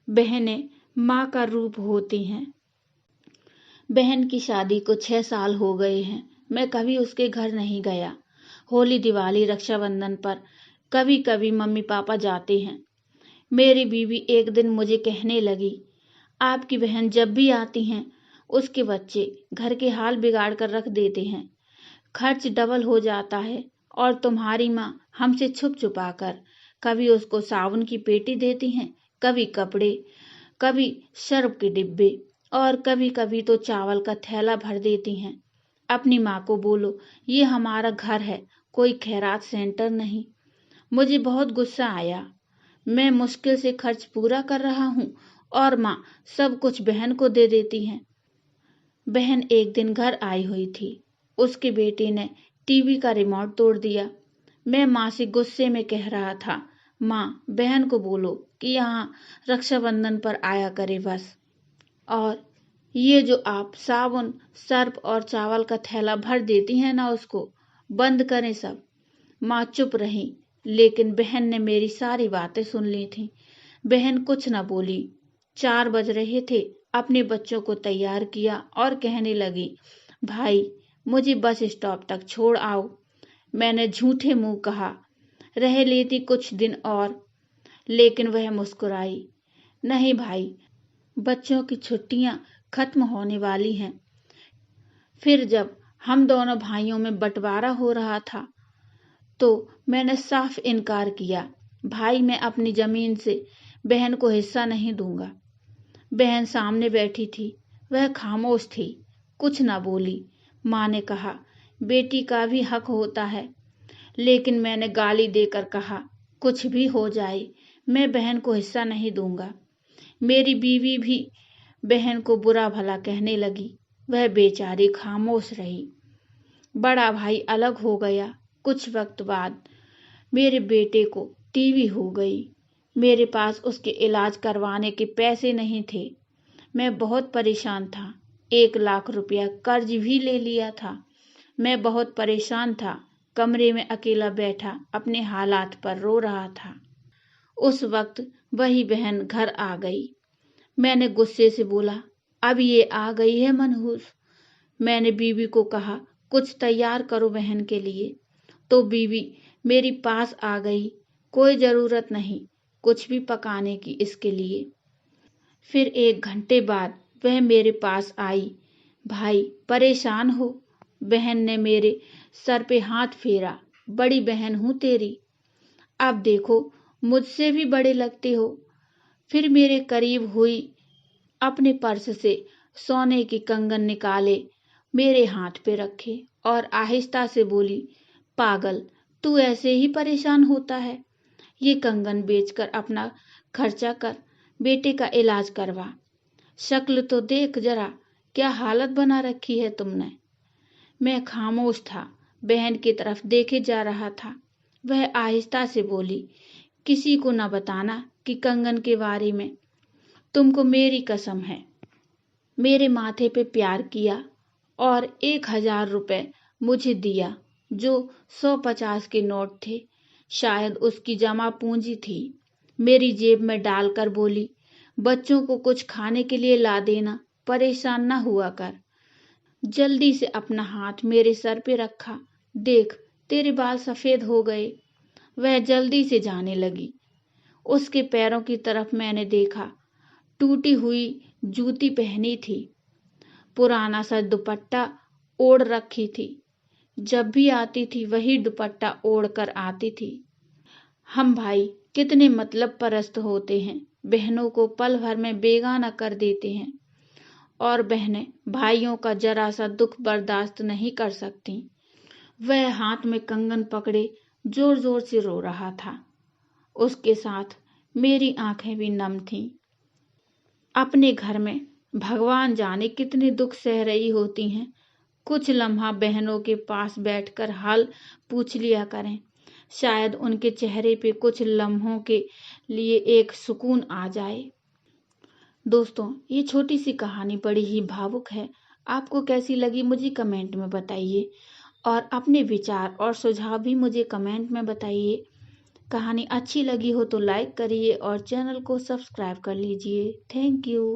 बहनें माँ का रूप होती हैं। बहन की शादी को 6 साल हो गए हैं। मैं कभी उसके घर नहीं गया। होली, दिवाली, रक्षाबंधन पर कभी कभी मम्मी पापा जाते हैं। मेरी बीवी एक दिन मुझे कहने लगी, आपकी बहन जब भी आती हैं उसके बच्चे घर के हाल बिगाड़ कर रख देते हैं। खर्च डबल हो जाता है और तुम्हारी माँ हमसे छुप छुपा कर कभी उसको साबुन की पेटी देती हैं, कभी कपड़े, कभी सर्फ के डिब्बे और कभी कभी तो चावल का थैला भर देती हैं। अपनी माँ को बोलो ये हमारा घर है, कोई खैरात सेंटर नहीं। मुझे बहुत गुस्सा आया। मैं मुश्किल से खर्च पूरा कर रहा हूँ और माँ सब कुछ बहन को दे देती हैं। बहन एक दिन घर आई हुई थी। उसके बेटे ने टीवी का रिमोट तोड़ दिया। मैं माँ से गुस्से में कह रहा था, माँ बहन को बोलो कि यहाँ रक्षाबंधन पर आया करे बस। और ये जो आप साबुन, सर्फ और चावल का थैला भर देती हैं ना, उसको बंद करें सब। माँ चुप रही, लेकिन बहन ने मेरी सारी बातें सुन ली थी। बहन कुछ न बोली। 4 बज रहे थे। अपने बच्चों को तैयार किया और कहने लगी, भाई मुझे बस स्टॉप तक छोड़ आओ। मैंने झूठे मुंह कहा, रह लेती कुछ दिन और, लेकिन वह मुस्कुराई। नहीं भाई, बच्चों की छुट्टियां खत्म होने वाली हैं। फिर जब हम दोनों भाइयों में बंटवारा हो रहा था तो मैंने साफ इनकार किया, भाई मैं अपनी जमीन से बहन को हिस्सा नहीं दूंगा। बहन सामने बैठी थी, वह खामोश थी, कुछ ना बोली। माँ ने कहा, बेटी का भी हक होता है। लेकिन मैंने गाली देकर कहा, कुछ भी हो जाए मैं बहन को हिस्सा नहीं दूंगा। मेरी बीवी भी बहन को बुरा भला कहने लगी। वह बेचारी खामोश रही। बड़ा भाई अलग हो गया। कुछ वक्त बाद मेरे बेटे को टीवी हो गई। मेरे पास उसके इलाज करवाने के पैसे नहीं थे। मैं बहुत परेशान था। 1 लाख रुपया कर्ज भी ले लिया था। मैं बहुत परेशान था। कमरे में अकेला बैठा अपने हालात पर रो रहा था। उस वक्त वही बहन घर आ गई। मैंने गुस्से से बोला, अब ये आ गई है मनहूस। मैंने बीवी को कहा, कुछ तैयार करो बहन के लिए। तो बीवी मेरी पास आ गई, कोई जरूरत नहीं कुछ भी पकाने की इसके लिए। फिर 1 घंटे बाद वह मेरे पास आई। भाई परेशान हो? बहन ने मेरे सर पे हाथ फेरा। बड़ी बहन हूं तेरी, अब देखो मुझसे भी बड़े लगते हो। फिर मेरे करीब हुई, अपने पर्स से सोने के कंगन निकाले, मेरे हाथ पे रखे और आहिस्ता से बोली, पागल तू ऐसे ही परेशान होता है? ये कंगन बेचकर अपना खर्चा कर, बेटे का इलाज करवा। शक्ल तो देख जरा, क्या हालत बना रखी है तुमने। मैं खामोश था, बहन की तरफ देखे जा रहा था। वह आहिस्ता से बोली, किसी को न बताना कि कंगन के बारे में। तुमको मेरी कसम है। मेरे माथे पे प्यार किया और 1000 रुपए मुझे दिया, जो 150 के नोट थे। शायद उसकी जमा पूंजी थी। मेरी जेब में डालकर बोली, बच्चों को कुछ खाने के लिए ला देना, परेशान ना हुआ कर। जल्दी से अपना हाथ मेरे सर पे रखा, देख तेरे बाल सफेद हो गए। वह जल्दी से जाने लगी। उसके पैरों की तरफ मैंने देखा। टूटी हुई जूती पहनी थी, पुराना सा दुपट्टा ओढ़ रखी थी। जब भी आती थी वही दुपट्टा ओढ़ कर आती थी। हम भाई कितने मतलब परस्त होते हैं, बहनों को पल भर में बेगाना कर देते हैं और बहनें भाइयों का जरा सा दुख बर्दाश्त नहीं कर सकती। वह हाथ में कंगन पकड़े जोर जोर से रो रहा था। उसके साथ मेरी आंखें भी नम थीं। अपने घर में भगवान जाने कितने दुख सह रही होती हैं। कुछ लम्हा बहनों के पास बैठकर हाल पूछ लिया करें, शायद उनके चेहरे पे कुछ लम्हों के लिए एक सुकून आ जाए। दोस्तों, ये छोटी सी कहानी बड़ी ही भावुक है। आपको कैसी लगी मुझे कमेंट में बताइए और अपने विचार और सुझाव भी मुझे कमेंट में बताइए। कहानी अच्छी लगी हो तो लाइक करिए और चैनल को सब्सक्राइब कर लीजिए। Thank you.